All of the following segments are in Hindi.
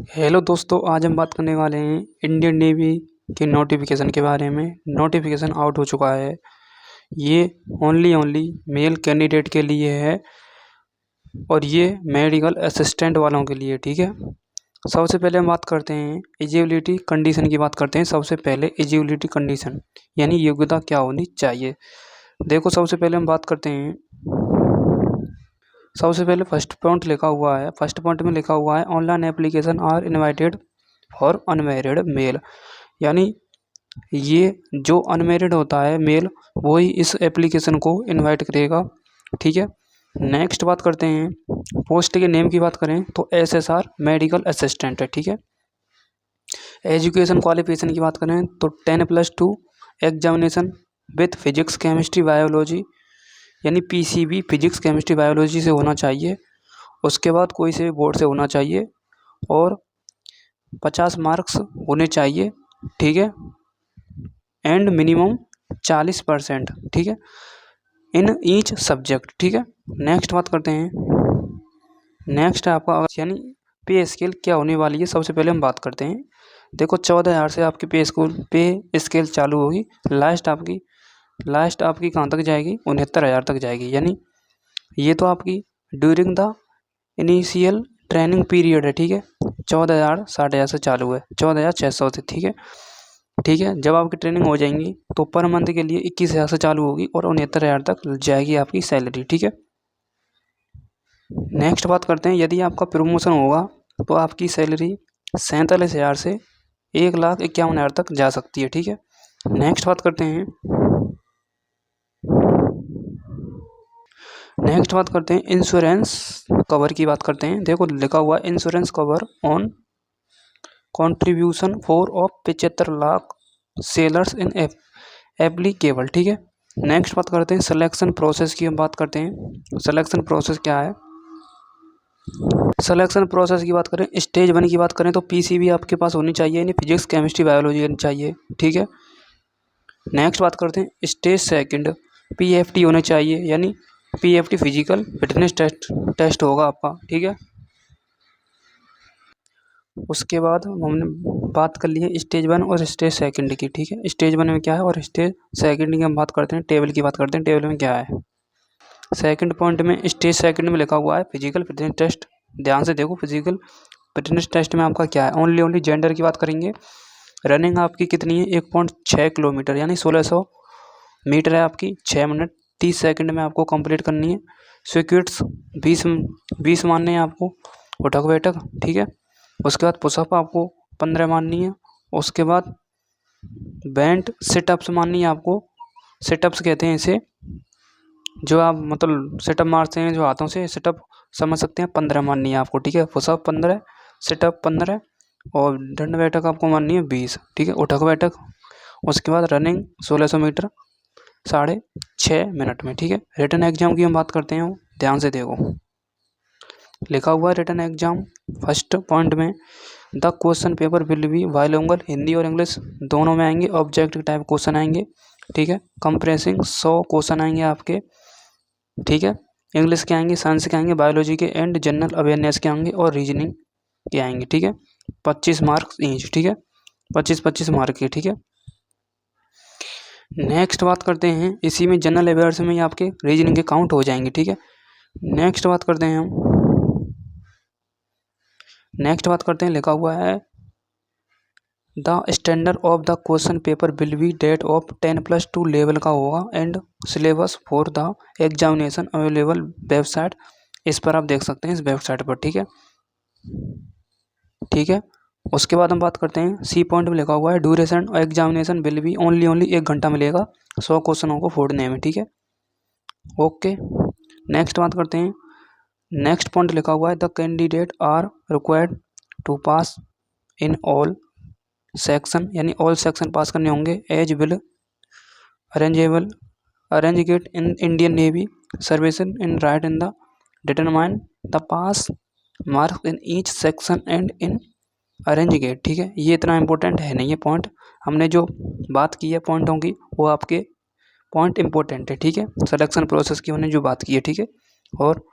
हेलो दोस्तों, आज हम बात करने वाले हैं इंडियन नेवी के नोटिफिकेशन के बारे में। नोटिफिकेशन आउट हो चुका है। ये ओनली मेल कैंडिडेट के लिए है और ये मेडिकल असिस्टेंट वालों के लिए, ठीक है। सबसे पहले हम बात करते हैं एलिजिबिलिटी कंडीशन की बात करते हैं। सबसे पहले एलिजिबिलिटी कंडीशन यानी योग्यता क्या होनी चाहिए। देखो, सबसे पहले हम बात करते हैं। सबसे पहले फर्स्ट पॉइंट लिखा हुआ है। फर्स्ट पॉइंट में लिखा हुआ है online application are invited for unmarried male, यानी ये जो अनमैरिड होता है मेल वही इस एप्लीकेशन को इनवाइट करेगा, ठीक है। नेक्स्ट बात करते हैं पोस्ट के नेम की बात करें तो SSR मेडिकल असिस्टेंट है, ठीक है। एजुकेशन क्वालिफिकेशन की बात करें तो 10+2 examination with physics chemistry biology यानी PCB फिजिक्स केमिस्ट्री बायोलॉजी से होना चाहिए। उसके बाद कोई से बोर्ड से होना चाहिए और 50 मार्क्स होने चाहिए, ठीक है। एंड मिनिमम 40%, ठीक है, इन ईच सब्जेक्ट, ठीक है। नेक्स्ट बात करते हैं। नेक्स्ट है आपका यानी पे स्केल क्या होने वाली है। सबसे पहले हम बात करते हैं। देखो, 14,000 से आपकी पे स्केल चालू होगी। लास्ट आपकी कहाँ तक जाएगी? 69,000 तक जाएगी। यानी ये तो आपकी during the initial training period है, ठीक है। 14,000 60,000 से चालू है, 14,600 से, ठीक है। ठीक है, जब आपकी ट्रेनिंग हो जाएंगी तो पर मंथ के लिए 21,000 से चालू होगी और 69,000 तक जाएगी आपकी सैलरी, ठीक है। नेक्स्ट बात करते हैं, यदि आपका प्रमोशन होगा तो आपकी सैलरी 47,000 से 1,51,000 तक जा सकती है, ठीक है। नेक्स्ट बात करते हैं। इंश्योरेंस कवर की बात करते हैं। देखो, लिखा हुआ है insurance cover on contribution for of 75 lakh sellers in applicable, ठीक है। नेक्स्ट बात करते हैं सिलेक्शन प्रोसेस की। हम बात करते हैं सिलेक्शन प्रोसेस क्या है। सिलेक्शन प्रोसेस की बात करें, स्टेज 1 की बात करें तो PCB आपके पास होनी चाहिए, यानी फिजिक्स केमिस्ट्री बायोलॉजी होनी चाहिए, ठीक है। नेक्स्ट बात करते हैं स्टेज 2 PFT होने चाहिए, यानी PFT फिजिकल फिटनेस टेस्ट होगा आपका, ठीक है। उसके बाद हमने बात कर ली है स्टेज 1 और स्टेज 2 की, ठीक है। स्टेज 1 में क्या है और स्टेज 2 की हम बात करते हैं। टेबल की बात करते हैं, टेबल में क्या है। सेकंड पॉइंट में स्टेज 2 में लिखा हुआ है फिजिकल फिटनेस टेस्ट। ध्यान से देखो, फिजिकल फिटनेस टेस्ट में आपका क्या है। ओनली जेंडर की बात करेंगे। रनिंग आपकी कितनी है? 1.6 किलोमीटर, यानी 1600 मीटर है आपकी। 6 मिनट 30 सेकंड में आपको कंप्लीट करनी है। स्क्वाट्स 20 मारने हैं आपको, उठक बैठक, ठीक है। उसके बाद पुशअप आपको 15 मारनी है। उसके बाद बेंट सिटअप्स मारनी है आपको। सिटअप्स कहते हैं इसे, जो आप मतलब सिटअप मारते हैं जो हाथों से, सिटअप समझ सकते हैं। 15 मारनी है आपको, ठीक है। पुशअप 15, सिटअप 15 और दंड बैठक आपको मारनी है 20, ठीक है, उठक बैठक। उसके बाद रनिंग 1600 मीटर 6.5 मिनट में, ठीक है। रिटन एग्जाम की हम बात करते हैं। ध्यान से देखो, लिखा हुआ है रिटन एग्जाम फर्स्ट पॉइंट में the question paper will B bilingual, Hindi और इंग्लिश दोनों में आएंगे। ऑब्जेक्टिव टाइप क्वेश्चन आएंगे, ठीक है। कंप्रेसिंग 100 क्वेश्चन आएंगे आपके, ठीक है। इंग्लिश के आएंगे, साइंस के आएंगे, बायोलॉजी के एंड जनरल अवेयरनेस के आएंगे और रीजनिंग के आएंगे, ठीक है। 25 मार्क्स ईच, ठीक है, 25-25 मार्क के, ठीक है। नेक्स्ट बात करते हैं, इसी में जनरल अवेयर्स में आपके रीजनिंग के काउंट हो जाएंगे, ठीक है। नेक्स्ट बात करते हैं लिखा हुआ है the standard of the question paper will be that of 10+2 level का होगा and syllabus for the examination available website. इस पर आप देख सकते हैं, इस वेबसाइट पर, ठीक है, ठीक है। उसके बाद हम बात करते हैं सी पॉइंट में लिखा हुआ है ड्यूरेशन और एग्जामिनेशन विल बी ओनली 1 घंटा मिलेगा 100 क्वेश्चनों को फोड़ने में, ठीक है। ओके, नेक्स्ट बात करते हैं। नेक्स्ट पॉइंट लिखा हुआ है the candidate are required to pass in all section, यानी ऑल सेक्शन पास करने होंगे। Age will arrange get in Indian navy service in right in the determine the pass marks in each section and in arrange get, ठीक है। ये इतना इंपॉर्टेंट है नहीं है पॉइंट। हमने जो बात की है पॉइंटों की वो आपके पॉइंट इंपॉर्टेंट है, ठीक है। सिलेक्शन प्रोसेस की हमने जो बात की है, ठीक है, और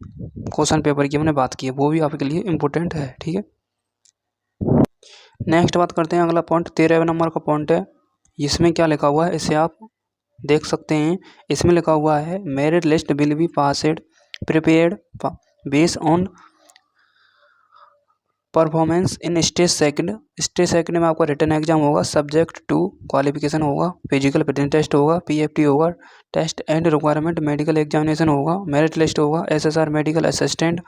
क्वेश्चन पेपर की हमने बात की है, वो भी आपके लिए इम्पोर्टेंट है, ठीक है। नेक्स्ट बात करते हैं अगला पॉइंट 13वें नंबर का पॉइंट है। इसमें क्या लिखा हुआ है इसे आप देख सकते हैं। इसमें लिखा हुआ है merit list will be passed prepared based on performance in stage second. Stage second में आपका रिटन एग्जाम होगा, सब्जेक्ट टू क्वालिफिकेशन होगा, फिजिकल फिटनेस टेस्ट होगा, पीएफटी होगा, test and requirement medical examination होगा, मेरिट लिस्ट होगा, SSR medical assistant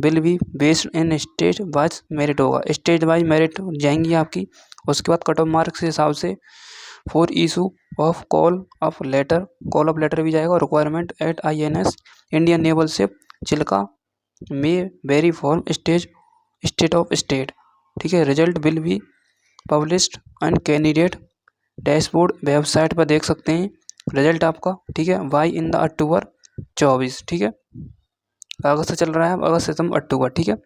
will be based in stage wise merit होगा। स्टेज वाइज मेरिट जाएंगी आपकी। उसके बाद कट ऑफ मार्क्स के हिसाब से for issue of call of letter भी जाएगा। Requirement at INS Indian naval ship Chilka में very form state of state. ठीक है, result will be published and candidate dashboard website पर देख सकते हैं रिजल्ट आपका। ठीक है, वाई इन द अक्टूबर 24। ठीक है, अगस्त से चल रहा है, अगस्त सितंबर अक्टूबर। ठीक है,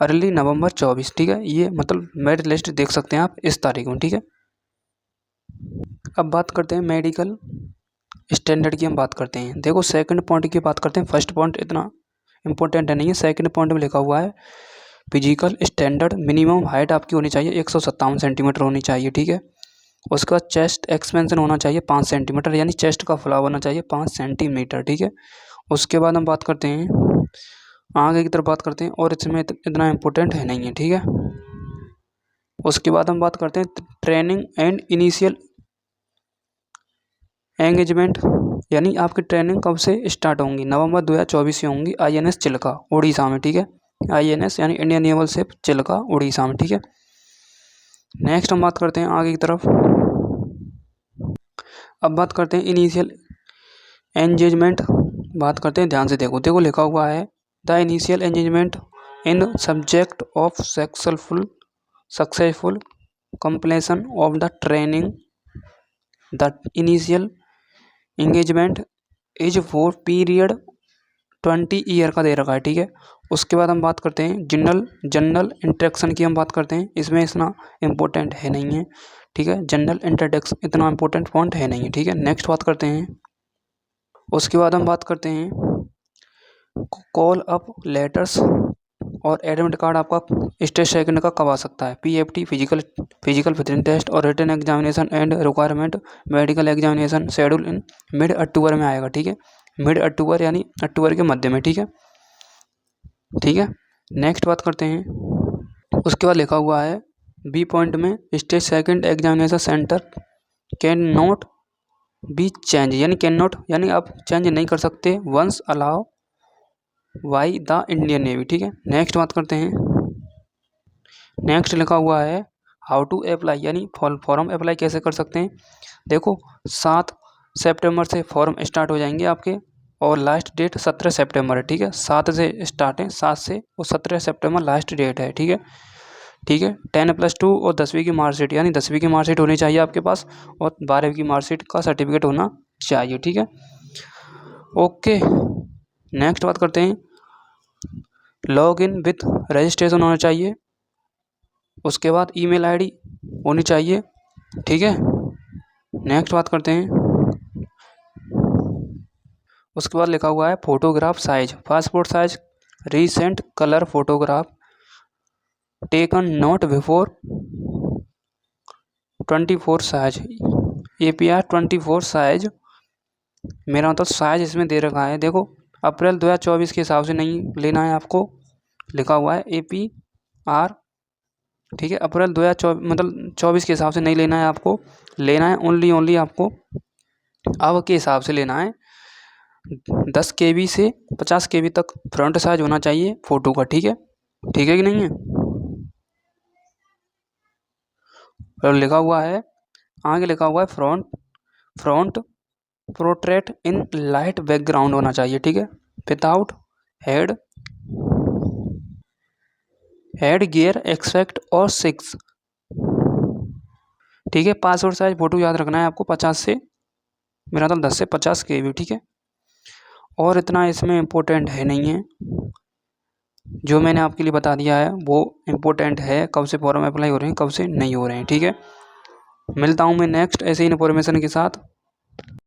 अर्ली नवंबर 24। ठीक है, ये मतलब मेरिट लिस्ट देख सकते हैं आप इस तारीख में। ठीक है, अब बात करते हैं मेडिकल स्टैंडर्ड की। हम बात करते हैं, देखो सेकंड पॉइंट की बात करते हैं। फर्स्ट पॉइंट इतना इंपॉर्टेंट है नहीं है। सेकंड पॉइंट में लिखा हुआ है फिजिकल स्टैंडर्ड मिनिमम हाइट आपकी होनी चाहिए 157 सेंटीमीटर होनी चाहिए। ठीक है, उसके बाद चेस्ट एक्सपेंशन होना चाहिए 5 सेंटीमीटर, यानी चेस्ट का फुलाव होना चाहिए 5 सेंटीमीटर। ठीक है, उसके बाद हम बात करते हैं आगे की तरफ बात करते हैं, और इसमें इतना इम्पोर्टेंट है नहीं है। ठीक है, उसके बाद हम बात करते हैं ट्रेनिंग एंड इनिशियल एंगेजमेंट, यानी आपकी ट्रेनिंग कब से स्टार्ट होंगी, नवंबर 2024 से होंगी। INS चिल्का उड़ीसा में। ठीक है, INS यानी Indian naval ship Chilka Orissa में। ठीक है, नेक्स्ट हम बात करते हैं आगे की तरफ। अब बात करते हैं इनिशियल एंगेजमेंट, बात करते हैं, ध्यान से देखो लिखा हुआ है the initial engagement in subject of successful completion of the training. The initial engagement is for period 20 year का दे रखा है। ठीक है, उसके बाद हम बात करते हैं जनरल इंट्रोडक्शन की। हम बात करते हैं, इसमें इतना इम्पोर्टेंट है नहीं है। ठीक है, जनरल इंट्रोडक्शन इतना इम्पोर्टेंट पॉइंट है नहीं है। ठीक है, नेक्स्ट बात करते हैं, उसके बाद हम बात करते हैं कॉल अप लेटर्स और एडमिट कार्ड आपका स्टेज सेकंड का कब आ सकता है। PFT फिजिकल फिटनेस टेस्ट और written examination and requirement medical examination schedule in mid October में आएगा। ठीक है, मिड अक्टूबर यानी अक्टूबर के मध्य में। ठीक है, नेक्स्ट बात करते हैं, उसके बाद लिखा हुआ है बी पॉइंट में stage second examination centre can not be change, यानी कैन नॉट यानी आप चेंज नहीं कर सकते once allow by the Indian Navy. ठीक है, नेक्स्ट बात करते हैं, नेक्स्ट लिखा हुआ है हाउ टू अप्लाई, यानी फॉर्म अप्लाई कैसे कर सकते हैं। देखो 7 सितंबर से फॉर्म स्टार्ट हो जाएंगे आपके, और लास्ट डेट 17 सितंबर है। ठीक है, 7 से स्टार्ट है, 7 से और 17 सितंबर लास्ट डेट है। ठीक है, 10+2 और 10वीं की मार्कशीट, यानी 10वीं की मार्कशीट होनी चाहिए आपके पास, और 12वीं की मार्कशीट का सर्टिफिकेट होना चाहिए। ठीक है, ओके, नेक्स्ट बात करते हैं लॉग इन विथ रजिस्ट्रेशन होना चाहिए। उसके बाद ईमेल आईडी होनी चाहिए। ठीक है, नेक्स्ट बात करते हैं, उसके बाद लिखा हुआ है photograph size, passport size recent colour photograph taken not before 24 size, APR 24 size. मेरा मतलब साइज इसमें दे रखा है, देखो अप्रैल 2024 के हिसाब से नहीं लेना है आपको, लिखा हुआ है APR। ठीक है, अप्रैल 2024 मतलब 24 के हिसाब से नहीं लेना है आपको, लेना है ओनली आपको अब के हिसाब से लेना है। 10 KB से 50 KB तक फ्रंट साइज होना चाहिए फ़ोटो का। ठीक है कि नहीं है। और लिखा हुआ है आगे लिखा हुआ है front portrait in light background होना चाहिए। ठीक है, विदाउट हेड गियर एक्सेप्ट और 6। ठीक है, पासपोर्ट साइज फ़ोटो याद रखना है आपको 50 से, मेरा मतलब 10 से 50 KB। ठीक है, और इतना इसमें इम्पोर्टेंट है नहीं है, जो मैंने आपके लिए बता दिया है वो इम्पोर्टेंट है, कब से फॉर्म अप्लाई हो रहे हैं कब से नहीं हो रहे हैं। ठीक है, मिलता हूँ मैं नेक्स्ट ऐसे ही इन्फॉर्मेशन के साथ।